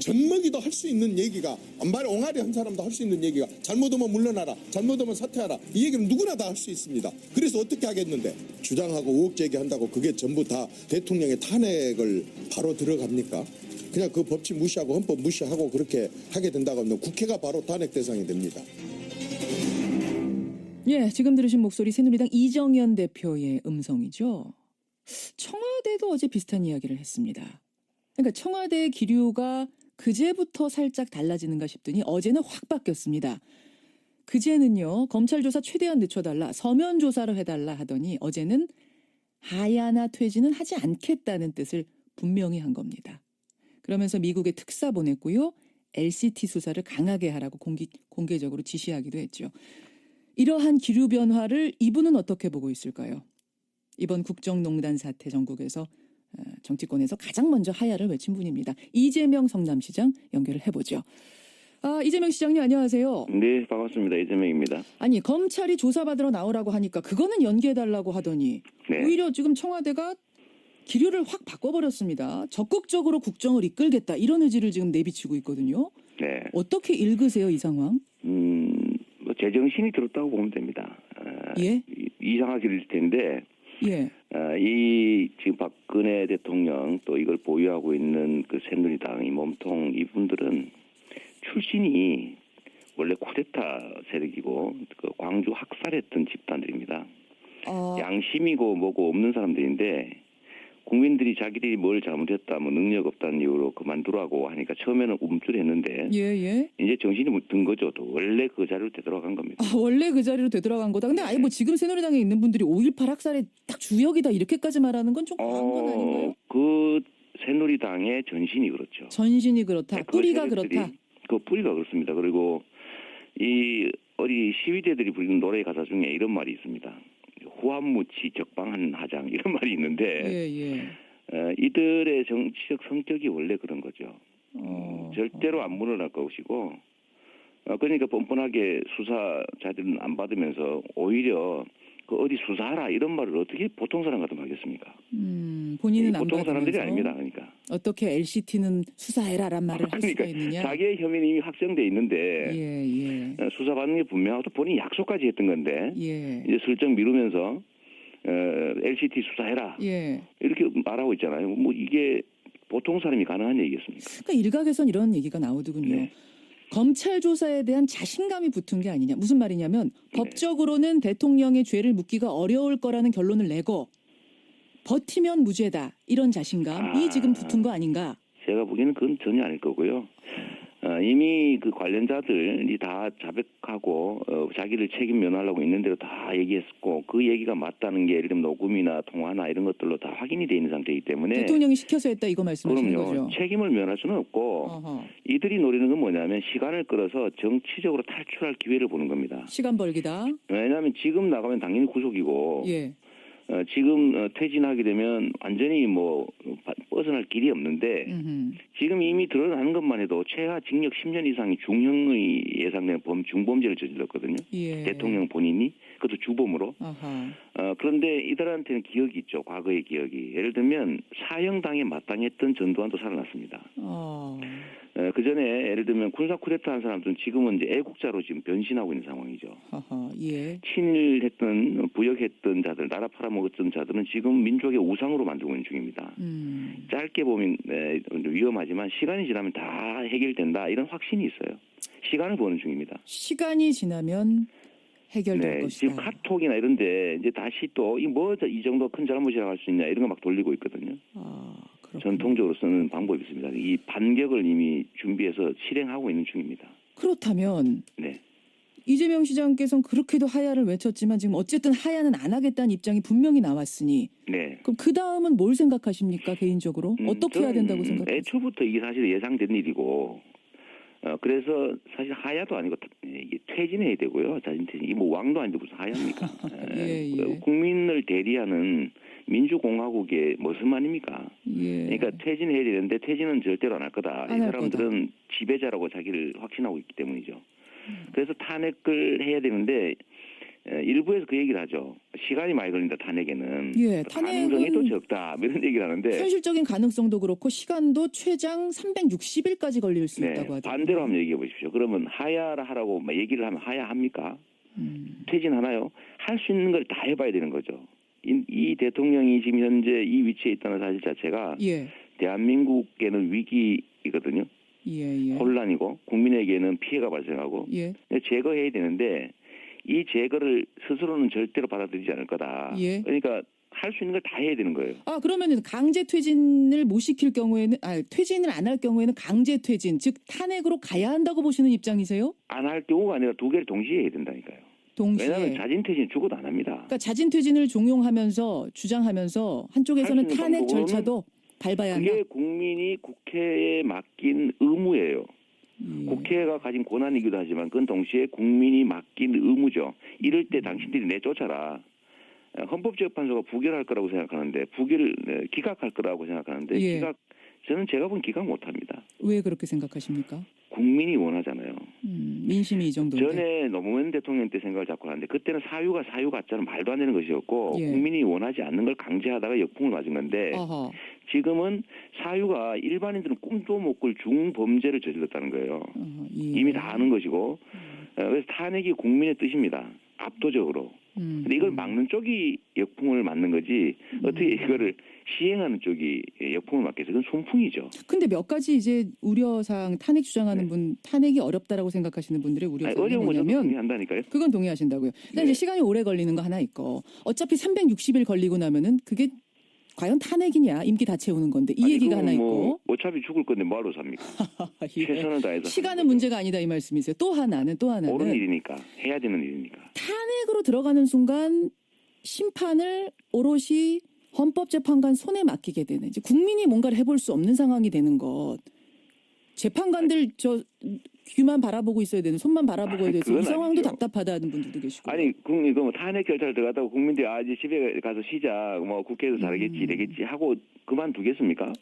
젖먹이도 할 수 있는 얘기가, 말 옹알이 한 사람도 할 수 있는 얘기가, 잘못하면 물러나라, 잘못하면 사퇴하라, 이 얘기는 누구나 다 할 수 있습니다. 그래서 어떻게 하겠는데, 주장하고 의혹 제기한다고 그게 전부 다 대통령의 탄핵을 바로 들어갑니까? 그냥 그 법칙 무시하고 헌법 무시하고 그렇게 하게 된다고 하면 국회가 바로 탄핵 대상이 됩니다. 예, 지금 들으신 목소리 새누리당 이정현 대표의 음성이죠. 청와대도 어제 비슷한 이야기를 했습니다. 그러니까 청와대의 기류가 그제부터 살짝 달라지는가 싶더니 어제는 확 바뀌었습니다. 그제는요, 검찰 조사 최대한 늦춰달라, 서면 조사를 해달라 하더니 어제는 하야나 퇴진은 하지 않겠다는 뜻을 분명히 한 겁니다. 그러면서 미국에 특사 보냈고요, LCT 수사를 강하게 하라고 공개적으로 지시하기도 했죠. 이러한 기류 변화를 이분은 어떻게 보고 있을까요? 이번 국정농단 사태 전국에서 정치권에서 가장 먼저 하야를 외친 분입니다. 이재명 성남시장 연결을 해보죠. 이재명 시장님 안녕하세요. 네, 반갑습니다. 이재명입니다. 아니, 검찰이 조사받으러 나오라고 하니까 그거는 연기해달라고 하더니 네. 오히려 지금 청와대가 기류를 확 바꿔버렸습니다. 적극적으로 국정을 이끌겠다 이런 의지를 지금 내비치고 있거든요. 네. 어떻게 읽으세요, 이 상황? 뭐 제정신이 들었다고 보면 됩니다. 예? 이상하길 텐데, 예. 이 지금 박근혜 대통령 또 이걸 보유하고 있는 그 새누리당 이 몸통 이분들은 출신이 원래 쿠데타 세력이고 그 광주 학살했던 집단들입니다. 양심이고 뭐고 없는 사람들인데 국민들이 자기들이 뭘 잘못했다, 뭐 능력 없다는 이유로 그만두라고 하니까 처음에는 움찔했는데 예. 이제 정신이 든 거죠. 또 원래 그 자리로 되돌아간 겁니다. 원래 그 자리로 되돌아간 거다. 근데 아예 뭐 지금 새누리당에 있는 분들이 5.18 학살의 딱 주역이다 이렇게까지 말하는 건 좀 과한 건 아닌가요? 그 새누리당의 전신이 그렇죠. 전신이 그렇다. 네, 뿌리가 그렇다. 그 뿌리가 그렇습니다. 그리고 이 어디 시위대들이 부르는 노래 가사 중에 이런 말이 있습니다. 후한무치 적방한 하장 이런 말이 있는데 이들의 정치적 성격이 원래 그런 거죠. 절대로 안 물러날 것이고 그러니까 뻔뻔하게 수사자들은 안 받으면서 오히려 그 어디 수사하라 이런 말을 어떻게 보통 사람 같으면 하겠습니까? 본인은 안 보통 사람들이 받으면서 아닙니다. 그러니까 어떻게 LCT는 수사해라란 말을 할 그러니까 수가 있느냐? 자기의 혐의는 이미 확정돼 있는데 수사받는 게 분명하고 또 본인이 약속까지 했던 건데 이제 슬쩍 미루면서 LCT 수사해라 이렇게 말하고 있잖아요. 뭐 이게 보통 사람이 가능한 얘기겠습니까? 그러니까 일각에선 이런 얘기가 나오더군요. 네. 검찰 조사에 대한 자신감이 붙은 게 아니냐. 무슨 말이냐면 법적으로는 대통령의 죄를 묻기가 어려울 거라는 결론을 내고 버티면 무죄다. 이런 자신감이 지금 붙은 거 아닌가? 제가 보기에는 그건 전혀 아닐 거고요. 이미 그 관련자들이 다 자백하고 자기를 책임 면하려고 있는 대로 다 얘기했고 그 얘기가 맞다는 게 예를 들면 녹음이나 통화나 이런 것들로 다 확인이 돼 있는 상태이기 때문에 대통령이 시켜서 했다 이거 말씀하시는 거죠? 책임을 면할 수는 없고 이들이 노리는 건 뭐냐면 시간을 끌어서 정치적으로 탈출할 기회를 보는 겁니다. 시간 벌기다. 왜냐하면 지금 나가면 당연히 구속이고 지금 퇴진하게 되면 완전히 뭐 벗어날 길이 없는데 지금 이미 드러나는 것만 해도 최하 징역 10년 이상의 중형의 예상되는 중범죄를 저질렀거든요. 대통령 본인이 그것도 주범으로. 그런데 이들한테는 기억이 있죠. 과거의 기억이. 예를 들면 사형당에 마땅했던 전두환도 살아났습니다. 그 전에 예를 들면 군사 쿠데타 한 사람들은 지금은 이제 애국자로 지금 변신하고 있는 상황이죠. 친일했던 부역했던 자들, 나라 팔아먹었던 자들은 지금 민족의 우상으로 만들고 있는 중입니다. 짧게 보면 위험하지만 시간이 지나면 다 해결된다 이런 확신이 있어요. 시간을 보는 중입니다. 시간이 지나면 해결될 것이다. 지금 카톡이나 이런데 이제 다시 또 이 정도 큰 잘못이라고 할 수 있냐 이런 거 막 돌리고 있거든요. 전통적으로 쓰는 방법이 있습니다. 이 반격을 이미 준비해서 실행하고 있는 중입니다. 그렇다면 이재명 시장께서는 그렇게도 하야를 외쳤지만 지금 어쨌든 하야는 안 하겠다는 입장이 분명히 나왔으니 그럼 그 다음은 뭘 생각하십니까 개인적으로? 어떻게 해야 된다고 생각하세요? 애초부터 이게 사실 예상된 일이고 그래서 사실 하야도 아니고 퇴진해야 되고요. 자진 퇴진. 이 뭐 왕도 아닌데 무슨 하야입니까? 국민을 대리하는 민주공화국의 모습 아닙니까? 그러니까 퇴진해야 되는데 퇴진은 절대로 안 할 거다. 이 사람들은 지배자라고 자기를 확신하고 있기 때문이죠. 그래서 탄핵을 해야 되는데 일부에서 그 얘기를 하죠. 시간이 많이 걸린다 탄핵에는. 예, 가능성이 또 적다. 뭐 이런 얘기를 하는데 현실적인 가능성도 그렇고 시간도 최장 360일까지 걸릴 수 네, 있다고 하죠. 반대로 한번 얘기해 보십시오. 그러면 하야하라고 막 얘기를 하면 하야합니까? 퇴진하나요? 할 수 있는 걸 다 해봐야 되는 거죠. 이 대통령이 지금 현재 이 위치에 있다는 사실 자체가 예. 대한민국에는 위기이거든요. 예. 혼란이고 국민에게는 피해가 발생하고 예. 제거해야 되는데 이 제거를 스스로는 절대로 받아들이지 않을 거다. 예. 그러니까 할 수 있는 걸 다 해야 되는 거예요. 아, 그러면은 강제 퇴진을 못 시킬 경우에는, 퇴진을 안 할 경우에는 강제 퇴진, 즉 탄핵으로 가야 한다고 보시는 입장이세요? 안 할 경우가 아니라 두 개를 동시에 해야 된다니까요. 동시에. 왜냐하면 자진 퇴진 죽어도 안 합니다. 그러니까 자진 퇴진을 종용하면서 주장하면서 한쪽에서는 할수 있는 탄핵 방법으로는 절차도 밟아야 한다. 그게 국민이 국회에 맡긴 의무예요. 국회가 가진 권한이기도 하지만 그건 동시에 국민이 맡긴 의무죠. 이럴 때 당신들이 내쫓아라. 헌법재판소가 부결할 거라고 생각하는데 기각할 거라고 생각하는데 예. 저는 제가 본 기각 못합니다. 왜 그렇게 생각하십니까? 국민이 원하잖아요. 민심이 이 정도인데. 전에 노무현 대통령 때 생각을 자꾸 하는데 그때는 사유 가짜는 말도 안 되는 것이었고 예. 국민이 원하지 않는 걸 강제하다가 역풍을 맞은 건데 어허. 지금은 사유가 일반인들은 꿈도 못 꿀 중범죄를 저질렀다는 거예요. 예. 이미 다 아는 것이고 그래서 탄핵이 국민의 뜻입니다. 압도적으로. 근데 이걸 막는 쪽이 역풍을 맞는 거지 어떻게 이거를 시행하는 쪽이 역풍을 맞겠어요? 그건 손풍이죠. 근데 몇 가지 이제 우려사항 탄핵 주장하는 분, 탄핵이 어렵다라고 생각하시는 분들의 우려사항이 어려운 건 저도 뭐냐면 동의한다니까요. 그건 동의하신다고요. 일단 이제 시간이 오래 걸리는 거 하나 있고 어차피 360일 걸리고 나면은 그게 과연 탄핵이냐 임기 다 채우는 건데 이 얘기가 하나 있고 어차피 죽을 건데 뭐하러 삽니까? 예. 최선을 다해서 시간은 문제가 아니다 이 말씀이세요. 또 하나는 옳은 일이니까 해야 되는 일이니까. 탄핵으로 들어가는 순간 심판을 오롯이 헌법재판관 손에 맡기게 되는 이제 국민이 뭔가를 해볼 수 없는 상황이 되는 것. 재판관들 귀만 바라보고 있어야 되는 손만 바라보고 해야 돼서 이 상황도 아니죠. 답답하다는 분들도 계시고. 아니 국민 그 탄핵 절차를 들어갔다고 국민들이 이제 집에 가서 쉬자 뭐 국회에서 잘하겠지 이러겠지 하고 그만두겠습니까?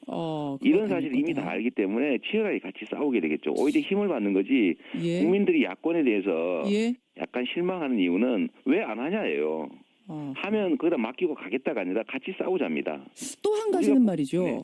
이런 사실 이미 다 알기 때문에 치열하게 같이 싸우게 되겠죠. 오히려 힘을 받는 거지. 예. 국민들이 야권에 대해서 예. 약간 실망하는 이유는 왜 안 하냐예요. 하면 거기다 맡기고 가겠다가 아니라 같이 싸우자입니다. 또 한 가지는 말이죠. 네.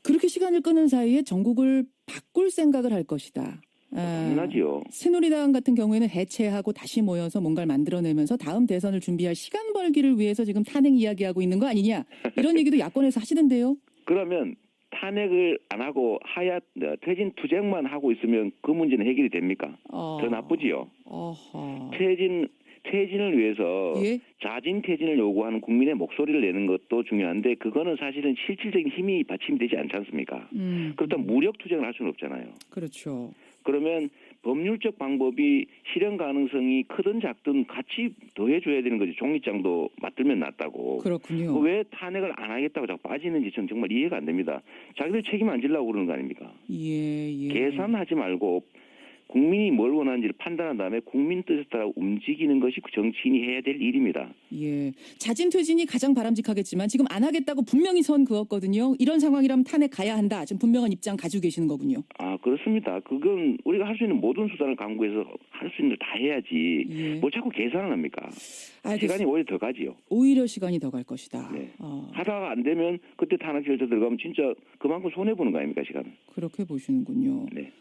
그렇게 시간을 끄는 사이에 전국을 바꿀 생각을 할 것이다. 당연하지요. 새누리당 같은 경우에는 해체하고 다시 모여서 뭔가를 만들어내면서 다음 대선을 준비할 시간 벌기를 위해서 지금 탄핵 이야기하고 있는 거 아니냐. 이런 얘기도 야권에서 하시던데요. 그러면 탄핵을 안 하고 퇴진 투쟁만 하고 있으면 그 문제는 해결이 됩니까? 더 나쁘지요. 퇴진을 위해서 예? 자진 퇴진을 요구하는 국민의 목소리를 내는 것도 중요한데 그거는 사실은 실질적인 힘이 받침이 되지 않지 않습니까? 그렇다면 무력 투쟁을 할 수는 없잖아요. 그렇죠. 그러면 법률적 방법이 실현 가능성이 크든 작든 같이 더해줘야 되는 거지. 종이장도 맞들면 낫다고. 그렇군요. 왜 탄핵을 안 하겠다고 자꾸 빠지는지 저는 정말 이해가 안 됩니다. 자기들 책임 안 지려고 그러는 거 아닙니까? 예. 계산하지 말고 국민이 뭘 원하는지를 판단한 다음에 국민 뜻에 따라 움직이는 것이 정치인이 해야 될 일입니다. 예. 자진 퇴진이 가장 바람직하겠지만 지금 안 하겠다고 분명히 선 그었거든요. 이런 상황이라면 탄핵 가야 한다. 지금 분명한 입장 가지고 계시는 거군요. 그렇습니다. 그건 우리가 할 수 있는 모든 수단을 강구해서 할 수 있는 걸 다 해야지. 예. 뭐 자꾸 계산을 합니까? 시간이 오히려 더 가지요. 오히려 시간이 더 갈 것이다. 네. 하다가 안 되면 그때 탄핵 절차 들어가면 진짜 그만큼 손해보는 거 아닙니까, 시간을. 그렇게 보시는군요. 네.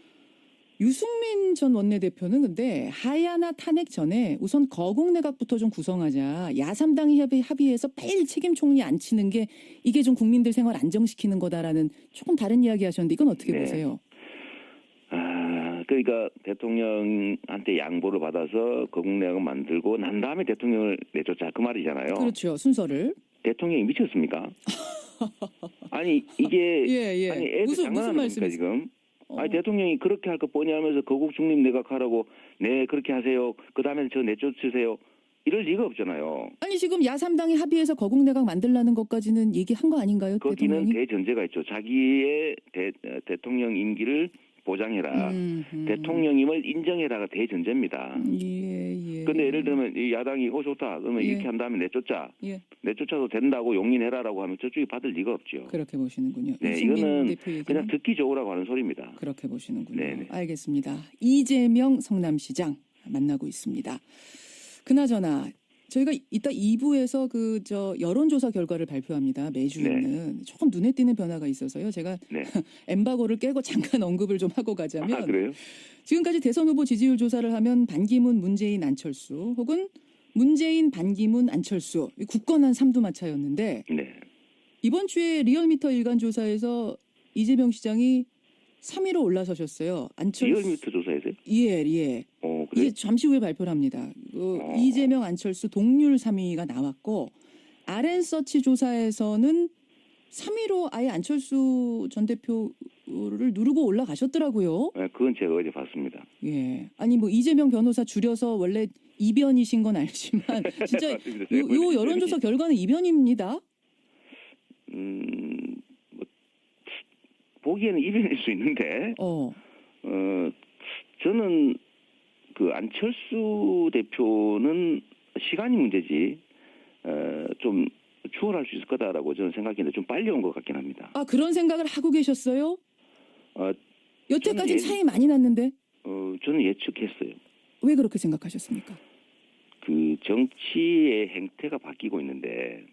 유승민 전 원내대표는 근데 하야나 탄핵 전에 우선 거국내각부터 좀 구성하자. 야3당이 합의해서 빨리 책임 총리 앉히는 게 이게 좀 국민들 생활 안정시키는 거다라는 조금 다른 이야기 하셨는데 이건 어떻게 보세요? 그러니까 대통령한테 양보를 받아서 거국내각을 만들고 난 다음에 대통령을 내쫓자 그 말이잖아요. 그렇죠. 순서를. 대통령이 미쳤습니까? 아니 이게 아니 애들 장난하는 겁니까 지금? 아니 대통령이 그렇게 할 거 뻔히 하면서 거국 중립 내각하라고 네 그렇게 하세요. 그 다음에 저 내쫓으세요. 이럴 리가 없잖아요. 아니 지금 야3당이 합의해서 거국내각 만들라는 것까지는 얘기한 거 아닌가요? 거기는 대전제가 있죠. 자기의 대통령 임기를 보장해라. 대통령임을 인정해라가 대전제입니다. 그런데 예를 들면 이 야당이 좋다. 그러면 이렇게 한 다음에 내쫓자. 내쫓아도 된다고 용인해라라고 하면 저쪽이 받을 리가 없죠. 그렇게 보시는군요. 네, 이거는 그냥 듣기 좋으라고 하는 소리입니다. 그렇게 보시는군요. 네네. 알겠습니다. 이재명 성남시장 만나고 있습니다. 그나저나 저희가 이따 2부에서 여론조사 결과를 발표합니다. 매주 네. 있는 조금 눈에 띄는 변화가 있어서요. 제가 네. 엠바고를 깨고 잠깐 언급을 좀 하고 가자면 그래요? 지금까지 대선 후보 지지율 조사를 하면 반기문, 문재인, 안철수 혹은 문재인, 반기문, 안철수 굳건한 삼두마차였는데 네. 이번 주에 리얼미터 일간 조사에서 이재명 시장이 3위로 올라서셨어요. 안철수 리얼미터 조사에서요? 예. 그래요? 이제 잠시 후에 발표를 합니다. 이재명, 안철수 동률 3위가 나왔고 RN서치 조사에서는 3위로 아예 안철수 전 대표를 누르고 올라가셨더라고요. 네, 그건 제가 어제 봤습니다. 예. 아니 뭐 이재명 변호사 줄여서 원래 이변이신 건 알지만 진짜 맞습니다. 요 여론조사 결과는 이변입니다. 뭐, 보기에는 이변일 수 있는데 저는 그 안철수 대표는 시간이 문제지 좀 추월할 수 있을 거다라고 저는 생각했는데 좀 빨리 온 것 같긴 합니다. 아 그런 생각을 하고 계셨어요? 여태까지 저는 차이 많이 났는데 저는 예측했어요. 왜 그렇게 생각하셨습니까? 그 정치의 행태가 바뀌고 있는데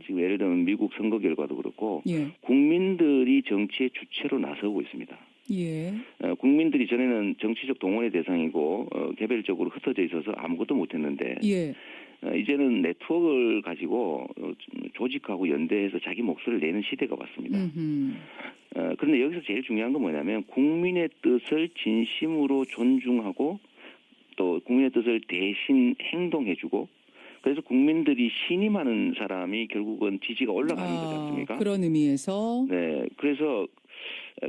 지금 예를 들면 미국 선거 결과도 그렇고 예. 국민들이 정치의 주체로 나서고 있습니다. 예. 국민들이 전에는 정치적 동원의 대상이고 개별적으로 흩어져 있어서 아무것도 못했는데 예. 이제는 네트워크를 가지고 조직하고 연대해서 자기 목소리를 내는 시대가 왔습니다. 그런데 여기서 제일 중요한 건 뭐냐면 국민의 뜻을 진심으로 존중하고 또 국민의 뜻을 대신 행동해주고 그래서 국민들이 신임하는 사람이 결국은 지지가 올라가는 거지 않습니까? 그런 의미에서. 네. 그래서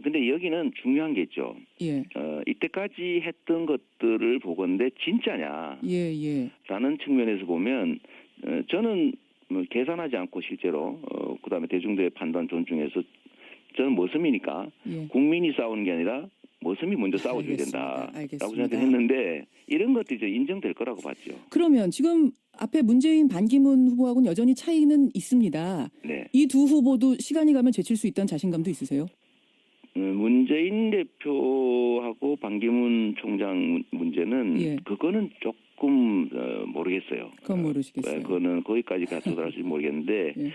근데 여기는 중요한 게 있죠. 예. 이때까지 했던 것들을 보건대 진짜냐? 예. 라는 측면에서 보면 저는 뭐 계산하지 않고 실제로 그다음에 대중들의 판단 존중해서 저는 머슴이니까 예. 국민이 싸우는 게 아니라 머슴이 먼저 싸워줘야 된다라고 알겠습니다. 생각했는데 이런 것들이 이제 인정될 거라고 봤죠. 그러면 지금 앞에 문재인, 반기문 후보하고는 여전히 차이는 있습니다. 네. 이 두 후보도 시간이 가면 제칠 수 있다는 자신감도 있으세요? 문재인 대표하고 반기문 총장 문제는 예. 그거는 조금 모르겠어요. 그건 모르시겠어요. 그거는 거기까지 가서들할지 모르겠는데 예.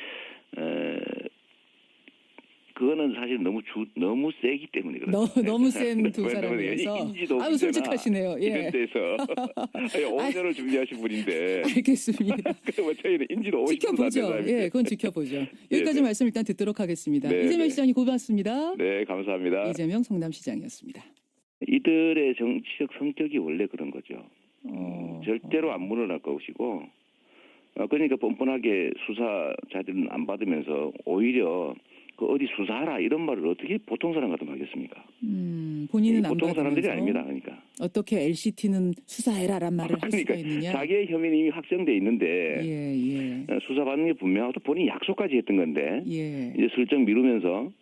그거는 사실 너무 세기 때문에 그렇죠. 너무 센 두 사람이어서. 인지도 아유 솔직하시네요. 예. 이런 데서 5년을 준비하신 분인데. 알겠습니다. 그럼 저희는 인지도 50%도 안 되는 지켜보죠. 사람인데. 예, 그건 지켜보죠. 여기까지 네. 말씀 일단 듣도록 하겠습니다. 네, 이재명 네. 시장님 고맙습니다. 네, 감사합니다. 이재명 성남시장이었습니다. 이들의 정치적 성격이 원래 그런 거죠. 절대로 안 물러날 것이고 그러니까 뻔뻔하게 수사 자료는 안 받으면서 오히려 그 어디 수사하라 이런 말을 어떻게 보통 사람 같으면 하겠습니까? 본인은 안 보통 사람들이 받으면서 아닙니다. 그러니까. 어떻게 LCT는 수사해라란 말을 할 수가 있느냐? 자기의 혐의는 이미 확정돼 있는데 예. 수사받는 게 분명하고 본인이 약속까지 했던 건데 예. 이제 슬쩍 미루면서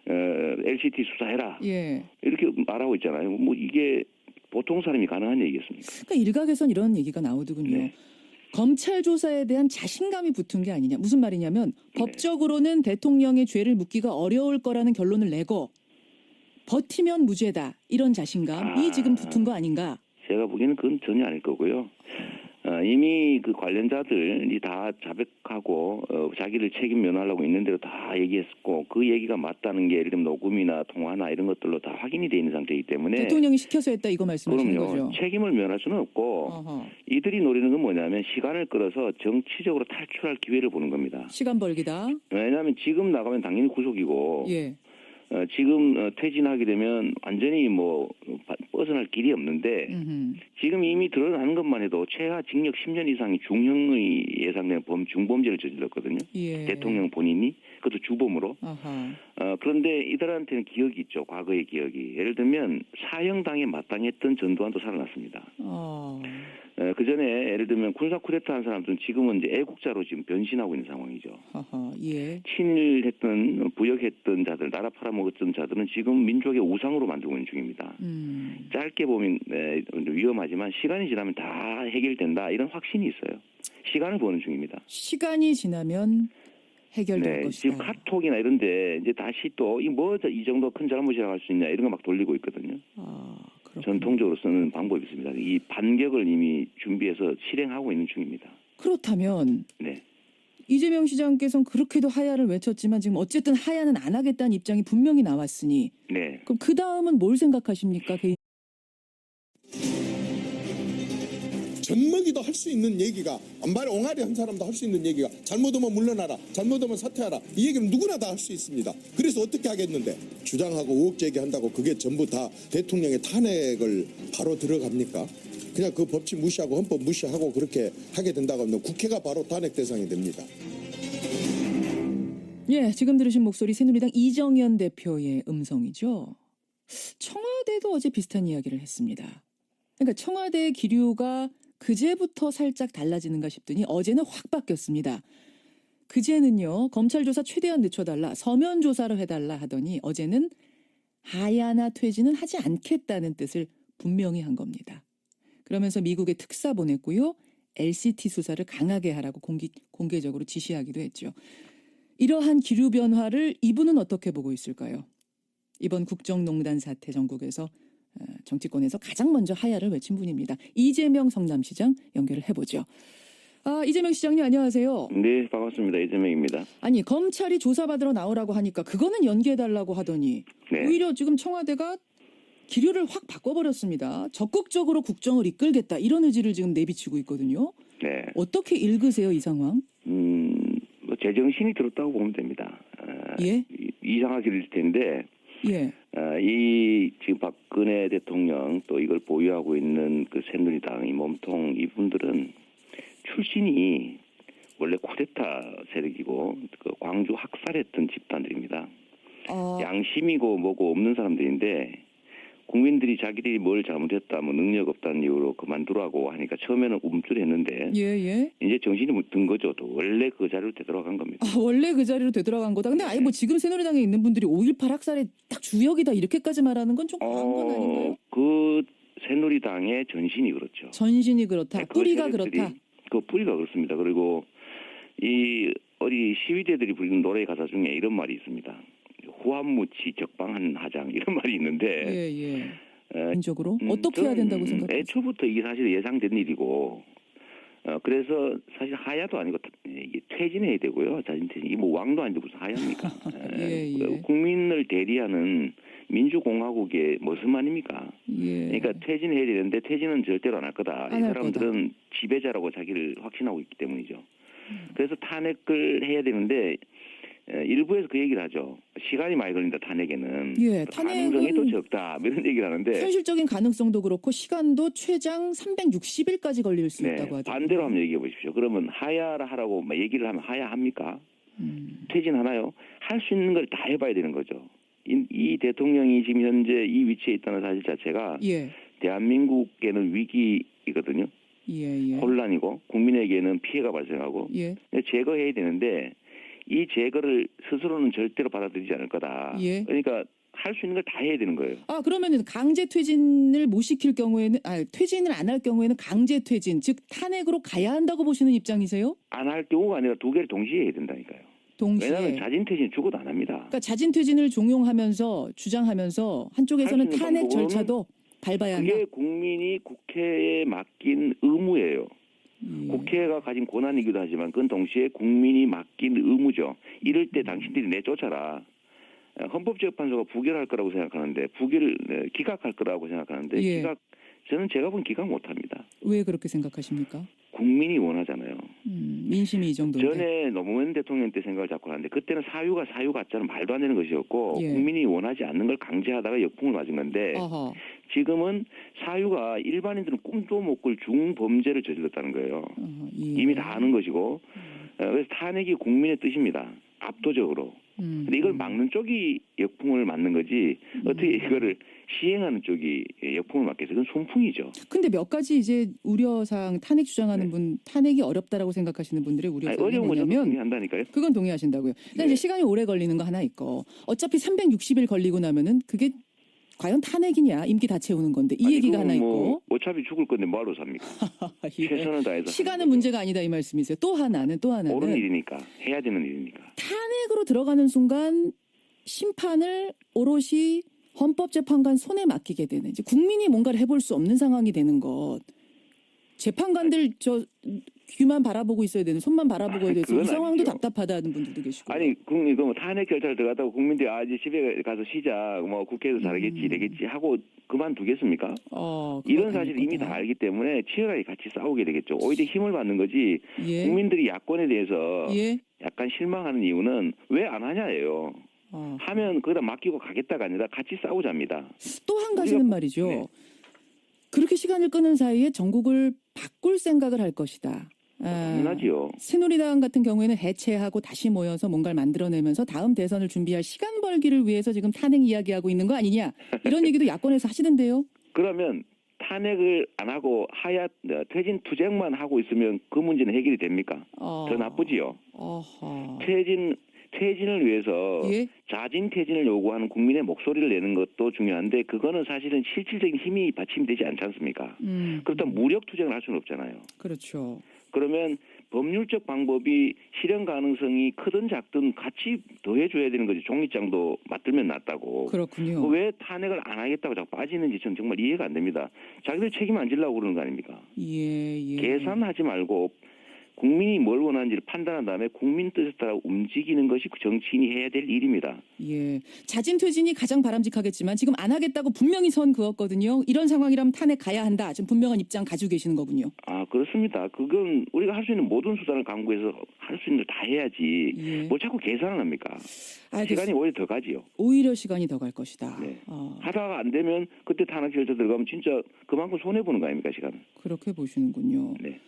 LCT 수사해라 예. 이렇게 말하고 있잖아요. 뭐 이게 보통 사람이 가능한 얘기겠습니까? 그러니까 일각에선 이런 얘기가 나오더군요. 네. 검찰 조사에 대한 자신감이 붙은 게 아니냐. 무슨 말이냐면 법적으로는 대통령의 죄를 묻기가 어려울 거라는 결론을 내고 버티면 무죄다. 이런 자신감이 지금 붙은 거 아닌가. 제가 보기에는 그건 전혀 아닐 거고요. 이미 그 관련자들이 다 자백하고 자기를 책임 면하려고 있는 대로 다 얘기했었고 그 얘기가 맞다는 게 예를 들면 녹음이나 통화나 이런 것들로 다 확인이 돼 있는 상태이기 때문에 대통령이 시켜서 했다 이거 말씀하시는 그럼요. 거죠. 책임을 면할 수는 없고 이들이 노리는 건 뭐냐면 시간을 끌어서 정치적으로 탈출할 기회를 보는 겁니다. 시간 벌기다. 왜냐하면 지금 나가면 당연히 구속이고 예. 지금 퇴진하게 되면 완전히 뭐 벗어날 길이 없는데 지금 이미 드러나는 것만 해도 최하 징역 10년 이상의 중형의 예상되는 중범죄를 저질렀거든요. 예. 대통령 본인이 그것도 주범으로. 아하. 그런데 이들한테는 기억이 있죠. 과거의 기억이. 예를 들면 사형당에 마땅했던 전두환도 살아났습니다. 그 전에 예를 들면 군사 쿠데타 한 사람들은 지금은 이제 애국자로 지금 변신하고 있는 상황이죠. 아하. 예. 친일했던 부역했던 자들, 나라 팔아먹었던 자들은 지금 민족의 우상으로 만들고 있는 중입니다. 짧게 보면 위험하지만 시간이 지나면 다 해결된다 이런 확신이 있어요. 시간을 보는 중입니다. 시간이 지나면 해결될 것이다. 지금 카톡이나 이런데 이제 다시 또 이 정도 큰 잘못이라고 할 수 있냐 이런 거 막 돌리고 있거든요. 전통적으로 쓰는 방법이 있습니다. 이 반격을 이미 준비해서 실행하고 있는 중입니다. 그렇다면 네. 이재명 시장께서는 그렇게도 하야를 외쳤지만 지금 어쨌든 하야는 안 하겠다는 입장이 분명히 나왔으니 네. 그럼 그 다음은 뭘 생각하십니까? 젖먹이도 할 수 있는 얘기가 안발 옹알이 한 사람도 할 수 있는 얘기가 잘못하면 물러나라, 잘못하면 사퇴하라, 이 얘기는 누구나 다 할 수 있습니다. 그래서 어떻게 하겠는데 주장하고 의혹 제기한다고 그게 전부 다 대통령의 탄핵을 바로 들어갑니까? 그냥 그 법칙 무시하고 헌법 무시하고 그렇게 하게 된다고 하면 국회가 바로 탄핵 대상이 됩니다. 예, 지금 들으신 목소리 새누리당 이정현 대표의 음성이죠. 청와대도 어제 비슷한 이야기를 했습니다. 그러니까 청와대의 기류가 그제부터 살짝 달라지는가 싶더니 어제는 확 바뀌었습니다. 그제는요, 검찰 조사 최대한 늦춰달라, 서면 조사를 해달라 하더니 어제는 하야나 퇴진은 하지 않겠다는 뜻을 분명히 한 겁니다. 그러면서 미국에 특사 보냈고요, LCT 수사를 강하게 하라고 공개적으로 지시하기도 했죠. 이러한 기류 변화를 이분은 어떻게 보고 있을까요? 이번 국정농단 사태 전국에서 정치권에서 가장 먼저 하야를 외친 분입니다. 이재명 성남시장 연결을 해보죠. 이재명 시장님 안녕하세요. 네, 반갑습니다. 이재명입니다. 아니, 검찰이 조사받으러 나오라고 하니까 그거는 연기해달라고 하더니 네. 오히려 지금 청와대가 기류를 확 바꿔버렸습니다. 적극적으로 국정을 이끌겠다 이런 의지를 지금 내비치고 있거든요. 네. 어떻게 읽으세요, 이 상황? 뭐 제정신이 들었다고 보면 됩니다. 예? 이상하길 텐데 예. 이 지금 박근혜 대통령 또 이걸 보유하고 있는 그 새누리당 이 몸통 이분들은 출신이 원래 쿠데타 세력이고 그 광주 학살했던 집단들입니다. 양심이고 뭐고 없는 사람들인데 국민들이 자기들이 뭘 잘못했다, 뭐 능력 없다는 이유로 그만두라고 하니까 처음에는 움찔했는데 예. 이제 정신이 든 거죠. 또 원래 그 자리로 되돌아간 겁니다. 원래 그 자리로 되돌아간 거다. 근데 아예 뭐 지금 새누리당에 있는 분들이 5.18 학살의 딱 주역이다 이렇게까지 말하는 건 좀 과한 건 아닌가요? 그 새누리당의 전신이 그렇죠. 전신이 그렇다. 네, 뿌리가 그 세력들이, 그렇다. 그 뿌리가 그렇습니다. 그리고 이 어디 시위대들이 부르는 노래 가사 중에 이런 말이 있습니다. 후한무치 적방한 하장 이런 말이 있는데 예. 개인적으로 어떻게 해야 된다고 생각하세요? 애초부터 이게 사실 예상된 일이고 그래서 사실 하야도 아니고 퇴진해야 되고요. 자진퇴진. 이게 뭐 왕도 아닌데 무슨 하야입니까? 예. 국민을 대리하는 민주공화국의 모습 아닙니까? 예. 그러니까 퇴진해야 되는데 퇴진은 절대로 안 할 거다. 안 이 할 사람들은 지배자라고 자기를 확신하고 있기 때문이죠. 그래서 탄핵을 해야 되는데 일부에서 그 얘기를 하죠. 시간이 많이 걸린다 탄핵에는. 예, 가능성이 또 적다. 이런 얘기를 하는데 현실적인 가능성도 그렇고 시간도 최장 360일까지 걸릴 수 있다고 하죠. 반대로 한번 얘기해 보십시오. 그러면 하야를 하라고 얘기를 하면 하야합니까? 퇴진하나요? 할 수 있는 걸 다 해봐야 되는 거죠. 이 대통령이 지금 현재 이 위치에 있다는 사실 자체가 대한민국에는 위기이거든요. 예. 혼란이고 국민에게는 피해가 발생하고 예. 제거해야 되는데 이 제거를 스스로는 절대로 받아들이지 않을 거다. 예. 그러니까 할 수 있는 걸 다 해야 되는 거예요. 그러면은 강제 퇴진을 못 시킬 경우에는 퇴진을 안 할 경우에는 강제 퇴진, 즉 탄핵으로 가야 한다고 보시는 입장이세요? 안 할 경우가 아니라 두 개를 동시에 해야 된다니까요. 왜냐하면 자진 퇴진 죽어도 안 합니다. 그러니까 자진 퇴진을 종용하면서 주장하면서 한쪽에서는 탄핵 절차도 밟아야 한다. 그게 국민이 국회에 맡긴 의무예요. 국회가 가진 권한이기도 하지만 그건 동시에 국민이 맡긴 의무죠. 이럴 때 당신들이 내쫓아라. 헌법재판소가 부결할 거라고 생각하는데 기각할 거라고 생각하는데 저는 제가 본 기각 못합니다. 왜 그렇게 생각하십니까? 국민이 원하잖아요. 민심이 이 정도인데. 전에 노무현 대통령 때 생각을 자꾸 하는데 그때는 사유 가짜는 말도 안 되는 것이었고 국민이 원하지 않는 걸 강제하다가 역풍을 맞은 건데 지금은 사유가 일반인들은 꿈도 못 꿀 중범죄를 저질렀다는 거예요. 이미 다 아는 것이고 그래서 탄핵이 국민의 뜻입니다. 압도적으로. 근데 이걸 막는 쪽이 역풍을 맞는 거지 어떻게 이거를 시행하는 쪽이 역풍을 맞겠어요? 그건 손풍이죠. 근데 몇 가지 이제 우려사항 탄핵 주장하는 분, 탄핵이 어렵다라고 생각하시는 분들의 우려사항이 뭐냐면 동의한다니까요? 그건 동의하신다고요. 그러니까 이제 시간이 오래 걸리는 거 하나 있고 어차피 360일 걸리고 나면은 그게 과연 탄핵이냐 임기 다 채우는 건데 이 얘기가 하나 있고 어차피 죽을 건데 뭐하러 삽니까? 최선을 다해서 시간은 문제가 아니다 이 말씀이세요. 또 하나는 옳은 일이니까 해야 되는 일이니까 탄핵으로 들어가는 순간 심판을 오롯이 헌법재판관 손에 맡기게 되는 이제 국민이 뭔가를 해볼 수 없는 상황이 되는 것. 재판관들 저 귀만 바라보고 있어야 되는 손만 바라보고 있어야 되는 이 상황도 아니죠. 답답하다는 분들도 계시고. 아니 국민 뭐 탄핵 절차를 들어갔다고 국민들이 이제 집에 가서 쉬자 뭐 국회에서 잘하겠지 되겠지 하고 그만두겠습니까? 이런 사실을 이미 다 알기 때문에 치열하게 같이 싸우게 되겠죠. 오히려 힘을 받는 거지. 예. 국민들이 야권에 대해서 예. 약간 실망하는 이유는 왜 안 하냐예요. 하면 거기다 맡기고 가겠다가 아니라 같이 싸우자입니다. 또 한 가지는 말이죠. 네. 그렇게 시간을 끄는 사이에 전국을 바꿀 생각을 할 것이다. 당연하지요. 새누리당 같은 경우에는 해체하고 다시 모여서 뭔가를 만들어내면서 다음 대선을 준비할 시간 벌기를 위해서 지금 탄핵 이야기하고 있는 거 아니냐. 이런 얘기도 야권에서 하시던데요. 그러면 탄핵을 안 하고 하야 퇴진 투쟁만 하고 있으면 그 문제는 해결이 됩니까? 더 나쁘지요. 퇴진을 위해서 예? 자진 퇴진을 요구하는 국민의 목소리를 내는 것도 중요한데 그거는 사실은 실질적인 힘이 받침되지 않지 않습니까? 그렇다면 무력 투쟁을 할 수는 없잖아요. 그렇죠. 그러면 법률적 방법이 실현 가능성이 크든 작든 같이 더해줘야 되는 거지. 종이장도 맞들면 낫다고. 그렇군요. 왜 탄핵을 안 하겠다고 자꾸 빠지는지 저는 정말 이해가 안 됩니다. 자기들 책임 안 지려고 그러는 거 아닙니까? 예. 계산하지 말고 국민이 뭘 원하는지를 판단한 다음에 국민 뜻에 따라 움직이는 것이 정치인이 해야 될 일입니다. 예. 자진 퇴진이 가장 바람직하겠지만 지금 안 하겠다고 분명히 선 그었거든요. 이런 상황이라면 탄핵 가야 한다. 지금 분명한 입장 가지고 계시는 거군요. 그렇습니다. 그건 우리가 할 수 있는 모든 수단을 강구해서 할 수 있는 걸 다 해야지. 예. 뭘 자꾸 계산을 합니까? 시간이 오히려 더 가지요. 오히려 시간이 더 갈 것이다. 네. 하다가 안 되면 그때 탄핵 절차 들어가면 진짜 그만큼 손해보는 거 아닙니까, 시간을. 그렇게 보시는군요. 네.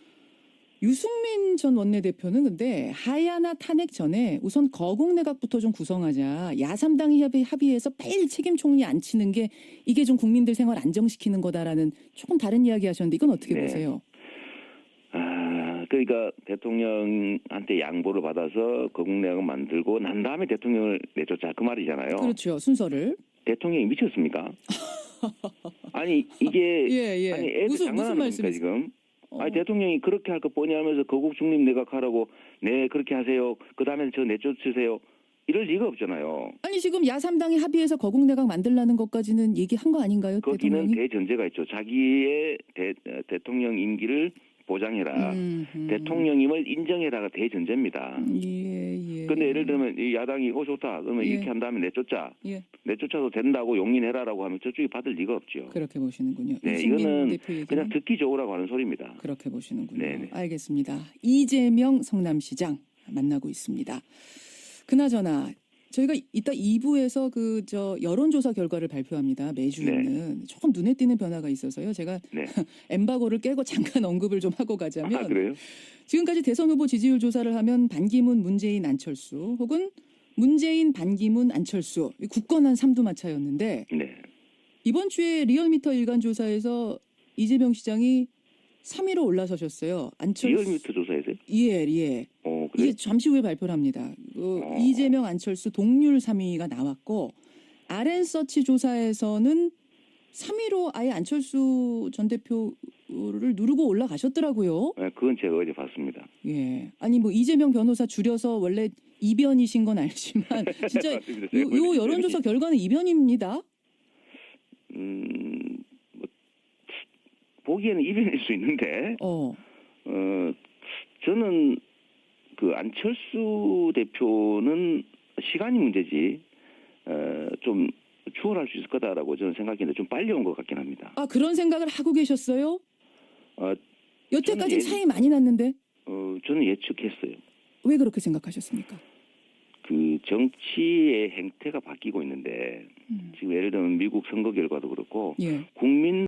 유승민 전 원내대표는 근데 하야나 탄핵 전에 우선 거국내각부터 좀 구성하자. 야3당이 합의해서 빨리 책임 총리 앉히는 게 이게 좀 국민들 생활 안정시키는 거다라는 조금 다른 이야기 하셨는데 이건 어떻게 보세요? 그러니까 대통령한테 양보를 받아서 거국내각을 만들고 난 다음에 대통령을 내쫓자 그 말이잖아요. 그렇죠. 순서를. 대통령이 미쳤습니까? 아니 이게 아니 애들 무슨 장난하는 겁니까 지금? 아니 대통령이 그렇게 할 거 뻔히 하면서 거국 중립 내각하라고 네 그렇게 하세요. 그 다음에 저 내쫓으세요. 이럴 리가 없잖아요. 아니 지금 야3당이 합의해서 거국내각 만들라는 것까지는 얘기한 거 아닌가요? 거기는 대통령이? 대전제가 있죠. 자기의 대통령 임기를 보장해라. 대통령임을 인정해라가 대전제입니다. 예. 근데 예를 들면 이 야당이 좋다. 그러면 이렇게 한 다음에 내쫓자. 내쫓아도 된다고 용인해라라고 하면 저쪽이 받을 리가 없죠. 그렇게 보시는군요. 네, 이거는 그냥 듣기 좋으라고 하는 소리입니다. 그렇게 보시는군요. 네네. 알겠습니다. 이재명 성남시장 만나고 있습니다. 그나저나 저희가 이따 2부에서 여론조사 결과를 발표합니다. 매주 있는 조금 눈에 띄는 변화가 있어서요. 제가 엠바고를 깨고 잠깐 언급을 좀 하고 가자면 그래요? 지금까지 대선 후보 지지율 조사를 하면 반기문, 문재인, 안철수 혹은 문재인, 반기문, 안철수 굳건한 삼두마차였는데 이번 주에 리얼미터 일간 조사에서 이재명 시장이 3위로 올라서셨어요. 리얼미터 조사에서요? 예. 이게 잠시 후에 발표를 합니다. 이재명, 안철수 동률 3위가 나왔고 RN서치 조사에서는 3위로 아예 안철수 전 대표를 누르고 올라가셨더라고요. 네, 그건 제가 어제 봤습니다. 예. 아니 이재명 변호사 줄여서 원래 이변이신 건 알지만 진짜 요 여론조사 결과는 이변입니다. 보기에는 이변일 수 있는데 저는 그 안철수 대표는 시간이 문제지 좀 추월할 수 있을 거다라고 저는 생각했는데 좀 빨리 온 것 같긴 합니다. 그런 생각을 하고 계셨어요? 여태까지 차이 많이 났는데? 저는 예측했어요. 왜 그렇게 생각하셨습니까? 그 정치의 행태가 바뀌고 있는데 지금 예를 들면 미국 선거 결과도 그렇고 국민